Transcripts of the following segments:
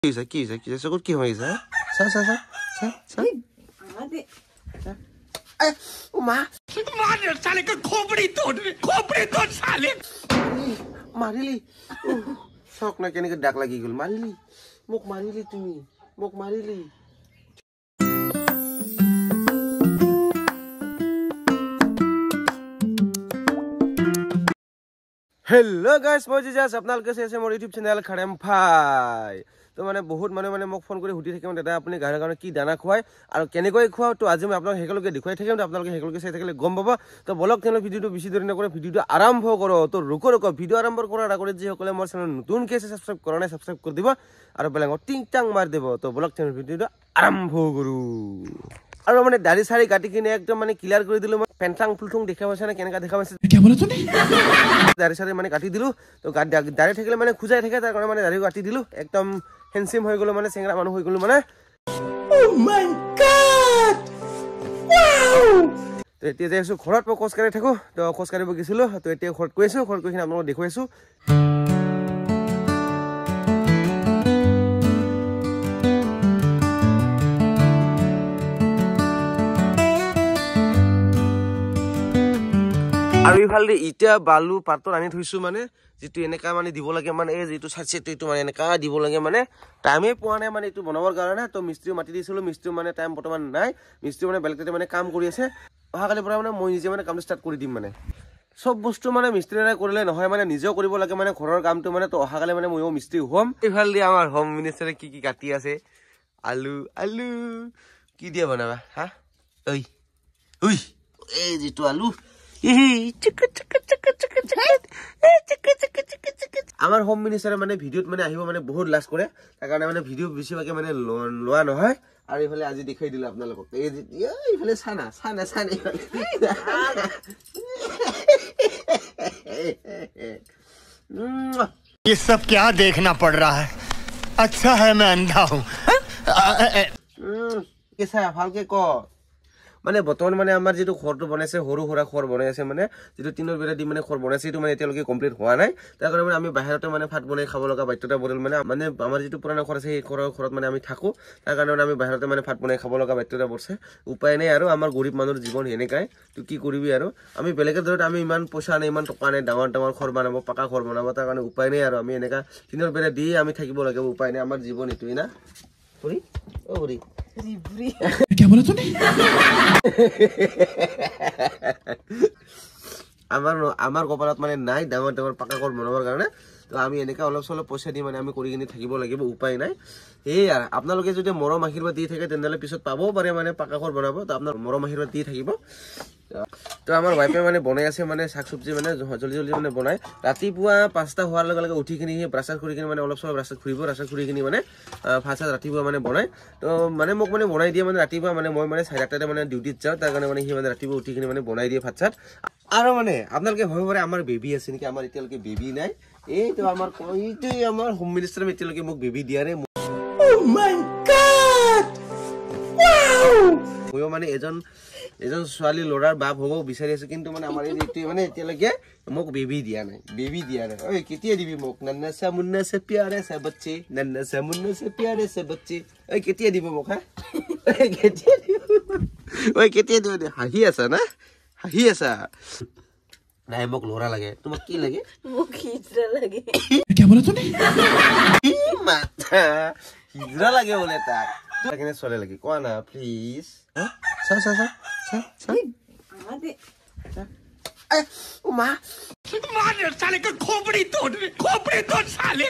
কি চকুত কি হৈছে চা মা साले का खोपड़ी तोड़ साले मारिली शौक ना केनेके डाक লাগি গল मारिली মোক मारिली তুমি মোক मारिली हेलो गाइस মই জিজাস আপোনালোকে চাইছে মোৰ ইউটিউব চেনেল খাৰেম ভাই তো মানে বহুত মানে মোক ফোন কৰি হুটি থাকিম দাদা আপুনি গাহৰি কাৰণে কি দানা খুৱাই আৰু কেনেকৈ খুৱাও তো আজি মই আপোনাক হেকলকে দেখুৱাই থাকিম তো আপোনালোকে হেকলকে চাই থাকিলে গম পাব তো বলক তেনে ভিডিওটো বেছি দেৰি নকৰে ভিডিওটো আৰম্ভ কৰো তো ৰুকো ভিডিও আৰম্ভ কৰাৰ আগতে যি সকলে মোৰ চেনেল নতুন কেছে সাবস্ক্ৰাইব কৰা নাই সাবস্ক্ৰাইব কৰি দিব আৰু বেলেগক টিং টাং মাৰ দিব তো বলক তেনে ভিডিওটো আৰম্ভ কৰো আৰু মানে দাড়ি সাৰি কাটি কিনে একদম মানে ক্লিয়াৰ কৰি দিলো মই পেনটাং ফুলটুং দেখা পাইছে না কেনেকা দেখা পাইছে কি বলা তুমি দাড়ি সাৰি মানে কাটি দিলো তো দাড়ি থাকিলে মানে খুজাই থাকে তাৰ কাৰণে মানে দাড়ি কাটি দিলো একদম হ্যান্ডসাম হৈ গলো মানে চেংৰা মানুহ হৈ গলো মানে ও মাই গড ওয়াও তো এতিয়া যাইছো ঘৰত খোজ কাঢ়ি থাকো তো খোজ কাঢ়িব গৈছিলো তো এতিয়া ঘৰত গৈছো ঘৰত গৈ কিনে আপোনাক দেখুৱাইছো আৰু ইফালে ইটা বালু পাতৰ আনি থৈছো মানে যেটো এনেকা মানে দিব লাগে মানে এই যেটো সাচেটো এটো মানে এনেকা দিব লাগে মানে টাইমে পোৱা নাই মানে এটো বনাবৰ কাৰণে তো মিস্ত্ৰী মাটি দিছিলো মিস্ত্ৰী মানে টাইম বৰ্তমান নাই মিস্ত্ৰী মানে বেলেগতে মানে কাম কৰি আছে অহাকালি পৰা মানে মই নিজে মানে কাম ষ্টাৰ্ট কৰি দিম মানে সব বস্তু মানে মিস্ত্ৰীৰে কৰিলে নহয় মানে নিজেও কৰিব লাগে মানে ঘৰৰ কামটো মানে তো অহাকালি মানে মইও মিস্ত্ৰী হ'ম ইফালে আমাৰ হোম মিনিষ্টাৰে কি কাটি আছে আলু কি দিয়া বনাবা হা ওই এই যেটো আলু আমার হোম মিনিষ্টারে মানে ভিডিওত মানে আহিব মানে বহুত লাজ কৰে তাৰ কাৰণে মানে ভিডিও বেছিভাগে মানে লোৱা নহয় আৰু ইফালে আজি দেখাই দিলে আপোনালোকক এই ইফালে সানা ये सब क्या देखना पड़ रहा है अच्छा है मैं अंधा हूं कैसा ভালকে ক মানে বৰ্তমান মানে আমাৰ যেটো খৰটো বনাইছে হৰু হৰা খৰ বনাই আছে মানে যেটো তিনৰ বেৰা দি মানে খৰ বনাইছে এটো মানে এতিয়ালৈকে কমপ্লিট হোৱা নাই তাৰ কাৰণে মানে আমি বাহিৰতে মানে ভাত বনাই খাব লগা বাধ্যতা পৰিল মানে আমাৰ যেটো পুৰণা খৰ আছে এই খৰত মানে আমি থাকো তাৰ কাৰণে আমি বাহিৰতে মানে ভাত বনাই খাব লগা বাধ্যতা পৰিছে উপায় নাই আৰু আমাৰ গৰীব মানুহৰ জীৱন হেনেকাই তো কি কৰিবি আৰু আমি বেলেগৰ দৰে আমি ইমান পইচা নাই ইমান টকা নাই ডাঙৰ খৰ বনাব পাকা খৰ বনাব তাৰ কাৰণে উপায় নাই আৰু আমি এনেকা তিনৰ বেৰা দি আমি থাকিব লাগে উপায় নাই আমাৰ জীৱন এটোই না পুৰি ও পুৰি क्या बोला तूने আমাৰ কপালত মানে নাই ডাঙৰ পাকা ঘৰ বনাবৰ কাৰণে তো আমি এনেকা অলপ চলপ পইচা দি মানে আমি কৰি কিনে থাকিব লাগিব উপায় নাই এই আপোনালোকে যদি মৰম আশীৰ্বাদ দি থাকে তেনলে পিছত পাবও পাৰে মানে পাকা ঘৰ বনাব তো আপোনাৰ মৰম আশীৰ্বাদ দি থাকিব তো আমাৰ ওয়াইফে মানে বনাই আছে মানে শাক সবজি মানে জলদি মানে বনাই ৰাতিপুৱা 5টা হোৱাৰ লগে লগে উঠি কিনে ব্ৰাছাৰ কৰি কিনে মানে অলপ চলপ ৰাস্তাত ঘুৰিব ৰাস্তাত ঘুৰি কিনে মানে ভাত ৰাতিপুৱা মানে বনাই তো মানে মোক মানে বনাই দিয়ে মানে ৰাতিপুৱা মানে মই মানে 8:30 মানে ডিউটিত যাওঁ তাৰ কাৰণে মানে সি মানে ৰাতিপুৱা উঠি কিনে মানে বনাই দিয়ে ভাত চাত আৰু মানে আপোনালোকে ভাবিব পাৰে আমাৰ বেবী আছে নেকি আমাৰ এতিয়ালৈকে বেবী নাই এই তো আমাৰ এইটোই আমাৰ হোম মিনিষ্টাৰ এতিয়ালৈকে মোক বেবী দিয়া নাই ও মাই গড ওয়াও মই মানে এজন ছোৱালী লৰাৰ বাপ হ'ব বিচাৰি আছে কিন্তু মানে আমাৰ এইটোই মানে এতিয়ালৈকে মোক বেবী দিয়া নাই ঐ কেতিয়া দিবি মোক নন্না সা মুন্না সে প্যারে সে বচ্চে নন্না সা মুন্না সে প্যারে সে বচ্চে ঐ কেতিয়া দিব মোক হা কেতিয়া দিব হাঁহি আছা না হাঁহি আছা নাই মোক লৰা লাগে তোমাক কি লাগে মোক হিজৰা লাগে কি বলা তুমি মাথা হিজৰা লাগে বলে তাক তোৰ কেনে চলে লাগে কোৱা না প্লিজ চা আমাদে ও মা মার साले का खोपड़ी तोड़ साले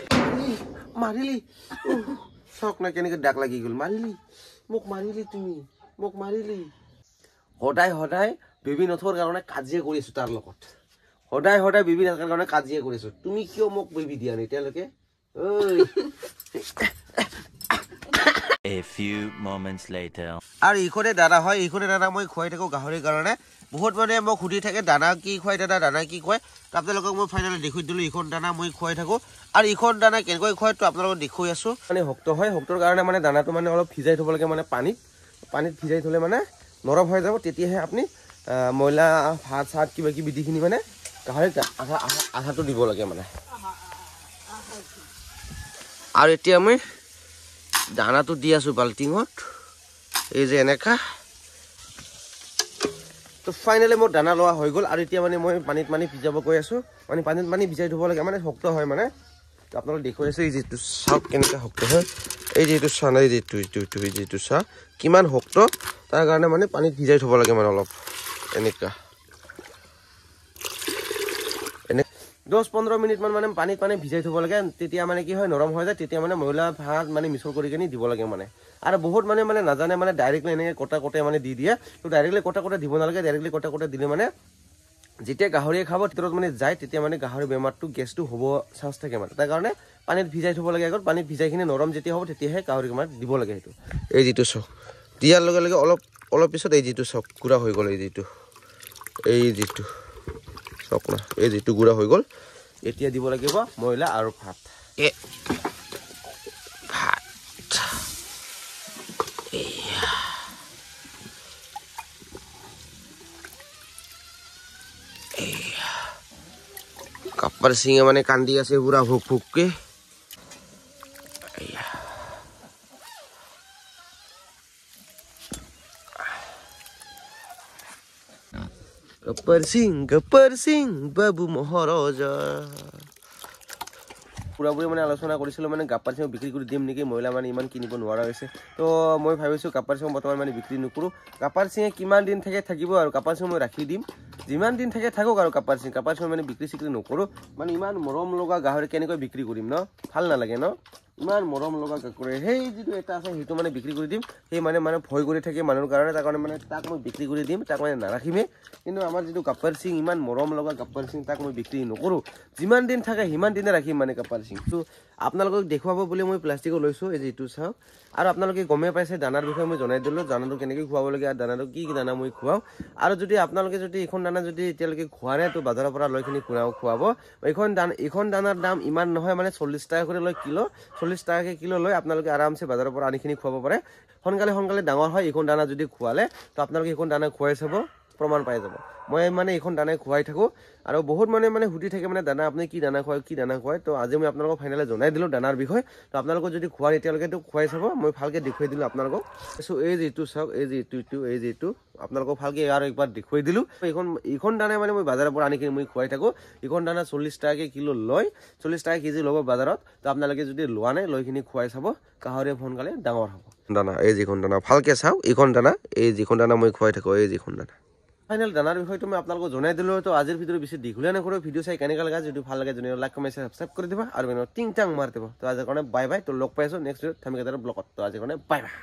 मारिली शौक ना केनेके डाक লাগি গল मारिली মোক मारिली তুমি মোক मारिली হদায় বেবী নথৰ কাৰণে কাজিয়া কৰি আছো তাৰ লগত হদায় বেবী নথৰ কাৰণে কাজিয়া কৰিছো তুমি কিয় মোক বেবী দিয়া নাই তেলকে ওই A few moments later আৰু ইখনে দাদা হয় ইখনে দাদা মই খুৱাই থাকো গাহৰিৰ কাৰণে বহুত মানে মোক খুদি থাকে দানা কি খুৱাই দাদা কি খুৱাই তো আপোনালোকক মই ফাইনালি দেখুৱাই দিলো ইখন দানা মই খুৱাই থাকো আৰু ইখন দানা কেনেকৈ খুৱাই তো আপোনালোকক দেখুৱাই আছো মানে হক্ত হয় হক্তৰ কাৰণে মানে দানাটো মানে অলপ ভিজাই থব লাগে মানে পানীত ভিজাই থলে মানে নৰম হৈ যাব তেতিয়াহে আপুনি ময়লা ভাত চাত কিবা কিবি দিখিনি মানে গাহৰিত আধাটো দিব লাগে মানে আৰু এতিয়া মই দানাটো দি আছো বাল্টিঙত এই যে এনেকা তো ফাইনালি মোৰ দানা লোৱা হৈ গ'ল আৰু এতিয়া মানে মই পানীত ভিজাব গৈ আছো মানে পানীত ভিজাই থব লাগে মানে শক্ত হয় মানে আপোনালোকে দেখুৱাই আছে এই যেটো চাওক কেনেকা শক্ত হয় এই যেটো চানা এই যেটো চা কিমান শক্ত তাৰ কাৰণে মানে পানীত ভিজাই থব লাগে মানে অলপ এনেকা 10-15 মিনিট মানে পানীত ভিজাই থব লাগে তেতিয়া মানে কি হয় নৰম হৈ যায় তেতিয়া মানে মহিলা ভাত মানে মিশ্ৰণ কৰি কিনি দিব লাগে মানে আৰু বহুত মানে নাজানে মানে ডাইৰেক্টলি এনেকৈ কটা মানে দি দিয়ে তো ডাইৰেক্টলি কটা দিব নালাগে ডাইৰেক্টলি কটা দিলে মানে যেতিয়া গাহৰিয়ে খাব ভিতৰত মানে যায় তেতিয়া মানে গাহৰি বেমাৰটো গেছটো হ'ব চান্স থাকে মানে তাৰ কাৰণে পানীত ভিজাই থব লাগে আগত পানীত ভিজাইখিনি নৰম যেতিয়া হ'ব তেতিয়াহে গাহৰি মানে দিব লাগে সেইটো এই যেটো চাওক দিয়াৰ লগে লগে অলপ পিছত এই যেটো চাওক গুড়া হৈ গ'ল এই যেটো চাওক না এই যেটো গুড়া হৈ গ'ল এতিয়া দিব লাগিব ময়লা আৰু ভাত কাপাৰ সিঙে মানে কান্দি আছে পুৰা ভুক-ভুককে গপ্পাৰ সিং বাবু মহাৰাজা পুৰাপুৰি মানে আলোচনা কৰিছিলো মানে গাপ্পাৰ সিং বিক্ৰী কৰি দিম নেকি মহিলা মানে ইমান কিনিব নোৱাৰা হৈছে তো মই ভাবিছো গাপ্পাৰ সিং বৰ্তমান মানে বিক্ৰী নকৰো গাপ্পাৰ সিঙে কিমান দিন থাকিব আৰু গাপ্পাৰ সিং মই ৰাখি দিম যিমান দিন থাকক আৰু গাপ্পাৰ সিং মানে বিক্ৰী নকৰো মানে ইমান মৰম লগা গাহৰি কেনেকৈ বিক্ৰী কৰিম ন ভাল নালাগে ন ইমান মৰম লগা গাহৰি সেই যেটো এটা আছে সেইটো মানে বিক্ৰী কৰি দিম সেই মানে ভয় কৰি থাকে মানুহৰ কাৰণে তাৰ কাৰণে মানে তাক মই বিক্ৰী কৰি দিম তাক মানে নাৰাখিমে কিন্তু আমাৰ যেটো গাপ্পাৰ সিং ইমান মৰম লগা গাপ্পাৰ সিং তাক মই বিক্ৰী নকৰো যিমান দিন থাকে সিমান দিনে ৰাখিম মানে গাপ্পাৰ সিং তো আপোনালোকক দেখুৱাব বুলি মই প্লাষ্টিকত লৈছো এই যেটো চাওক আৰু আপোনালোকে গমে পাইছে দানাৰ বিষয়ে মই জনাই দিলো দানাটো কেনেকৈ খুৱাব লাগে আৰু দানাটো কি দানা মই খুৱাও আৰু যদি আপোনালোকে যদি এখন দানা যদি এতিয়ালৈকে খোৱা নাই তো বাজাৰৰ পৰা লৈখিনি খুৱাব এইখন দানাৰ দাম ইমান নহয় মানে 40 টাকা কৰি লয় কিলো 40 টাকাকে কিলো লয় আপোনালোকে আৰামছে বাজাৰৰ পৰা আনিখিনি খুৱাব পাৰে সোনকালে ডাঙৰ হয় এইখন দানা যদি খুৱালে তো আপোনালোকে এইখন দানা খুৱাই চাব প্ৰমাণ পাই যাব মই মানে এইখন দানা খুৱাই থাকো আৰু বহুত মানে সুধি থাকে মানে দানা আপুনি কি দানা খুৱায় তো আজি মই আপোনালোকক ফাইনালি জনাই দিলো দানাৰ বিষয় তো আপোনালোকক যদি খোৱা এতিয়ালৈকে তো খুৱাই চাব মই ভালকে দেখুৱাই দিলো আপোনালোকক সো এই যেটো চাওক এই যেটো আপোনালোকক ভালকে আৰু একবাৰ দেখুৱাই দিলো এইখন দানা মানে মই বাজাৰৰ পৰা আনি কিনি মই খুৱাই থাকো এইখন দানা 40 টাকা কিলো লয় 40 টাকা কেজি ল'ব বাজাৰত তো আপোনালোকে যদি লোৱা নাই লৈখিনি খুৱাই চাব গাহৰি সোনকালে ডাঙৰ হ'ব দানা এই যিখন দানা ভালকে চাওক এইখন দানা এই যিখন দানা মই খুৱাই থাকো এই যিখন দানা ফাইনাল দানাৰ বিষয়টো মই আপোনালোকক জনাই দিলো তো আজিৰ ভিডিঅ বেছি দীঘলীয়া নকৰো ভিডিঅ চাই কেনেকা লাগা যদি ভাল লাগে জনাই লাইক কমেন্ট সাবস্ক্ৰাইব কৰি দিবা আৰু টিং টাং মাৰ দিবা তো আজিৰ কাৰণে বাই বাই তো লগ পাইছো নেক্সট ভিডিঅ থামিকাদাৰ ব্লগত তো আজিৰ কাৰণে বাই বাই